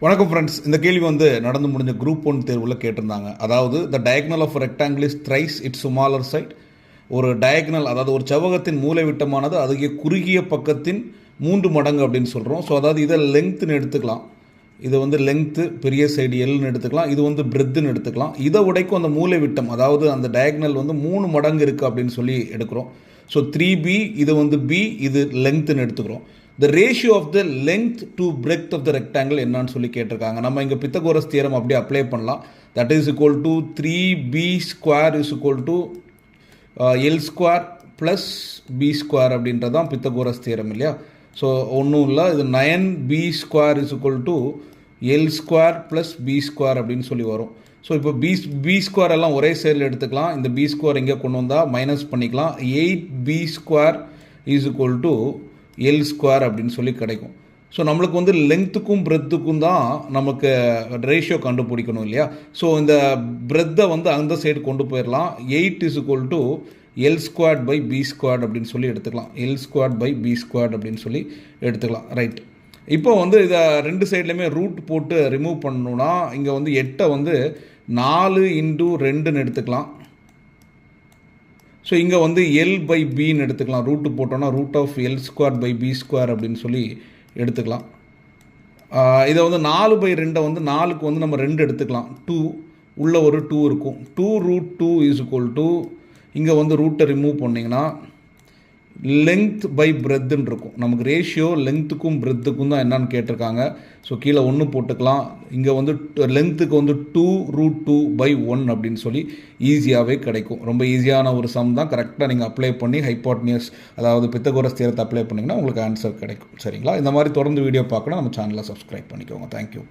வணக்கம் ஃப்ரெண்ட்ஸ். இந்த கேள்வி நடந்து முடிஞ்ச குரூப் 1 தேர்வில் கேட்டிருந்தாங்க. அதாவது the diagonal of rectangle is thrice its smaller side. ஒரு டயக்னல், அதாவது ஒரு செவ்வகத்தின் மூலை விட்டமானது அதுக்கு குறுகிய பக்கத்தின் 3 மடங்கு அப்படின்னு சொல்கிறோம். ஸோ அதாவது இதை லெங்க்த்துன்னு எடுத்துக்கலாம். இது லெங்க்த்து பெரிய சைடு எல்னு எடுத்துக்கலாம். இது பிரெத்துன்னு எடுத்துக்கலாம். இதை உடைக்கும் அந்த மூலை விட்டம், அதாவது அந்த டயக்னல் 3 மடங்கு இருக்குது அப்படின்னு சொல்லி எடுக்கிறோம். ஸோ 3b, இது b, இது லெங்க்த்துன்னு எடுத்துக்கிறோம். the ratio of the length to breadth of the rectangle என்னன்னு சொல்லி கேட்டிருக்காங்க. நம்ம இங்கே பித்தகோரஸ் தியரம் அப்படியே அப்ளை பண்ணலாம். that is equal to 3b square is equal to l square plus b square அப்படின்றது தான் பித்தகோரஸ் தியரம் இல்லையா? ஸோ ஒன்றும் இல்லை, இது 9b square is equal to l square plus b square அப்படின்னு சொல்லி வரும். ஸோ இப்போ b square எல்லாம் ஒரே சைடில் எடுத்துக்கலாம். இந்த b square இங்கே கொண்டு வந்தால் மைனஸ் பண்ணிக்கலாம். 8b square is equal to L square அப்படின்னு சொல்லி கிடைக்கும். ஸோ நம்மளுக்கு லெங்க்த்துக்கும் பிரெத்துக்கும் தான் நமக்கு ரேஷியோ கண்டுபிடிக்கணும் இல்லையா? ஸோ இந்த பிரெத்தை அந்த சைடு கொண்டு போயிடலாம். 8 is equal to L squared by B squared அப்படின்னு சொல்லி எடுத்துக்கலாம். L squared by B squared அப்படின்னு சொல்லி எடுத்துக்கலாம். ரைட். இப்போ இதை ரெண்டு சைட்லையுமே ரூட் போட்டு ரிமூவ் பண்ணணும்னா இங்கே 8 4 into 2ன்னு எடுத்துக்கலாம். ஸோ இங்கே எல் பை பின்னு எடுத்துக்கலாம். ரூட்டு போட்டோன்னா root of L square by B square அப்படின்னு சொல்லி எடுத்துக்கலாம். இதை 4/2 4க்கு நம்ம 2 எடுத்துக்கலாம். 2 உள்ள ஒரு 2 இருக்கும். 2√2 இஸ் ஈக்குவல் டு இங்கே ரூட்டை ரிமூவ் பண்ணிங்கன்னா லெங்க்த் பை பிரெத்துன்னு இருக்கும். நமக்கு ரேஷியோ லெங்க்த்துக்கும் பிரெத்துக்கும் தான் என்னன்னு கேட்டிருக்காங்க. ஸோ கீழே 1 போட்டுக்கலாம். இங்கே லெங்க்த்துக்கு 2√2/1 அப்படின்னு சொல்லி ஈஸியாகவே கிடைக்கும். ரொம்ப ஈஸியான ஒரு சம் தான். கரெக்டாக நீங்கள் அப்ளை பண்ணி ஹைப்போட்டனியஸ், அதாவது பித்தகோரஸ் தியரத்தை அப்ளை பண்ணிங்கன்னா உங்களுக்கு ஆன்சர் கிடைக்கும். சரிங்களா? இந்த மாதிரி தொடர்ந்து வீடியோ பார்க்கணும், நம்ம சேனலை சப்ஸ்கிரைப் பண்ணிக்கோங்க. தேங்க்யூ.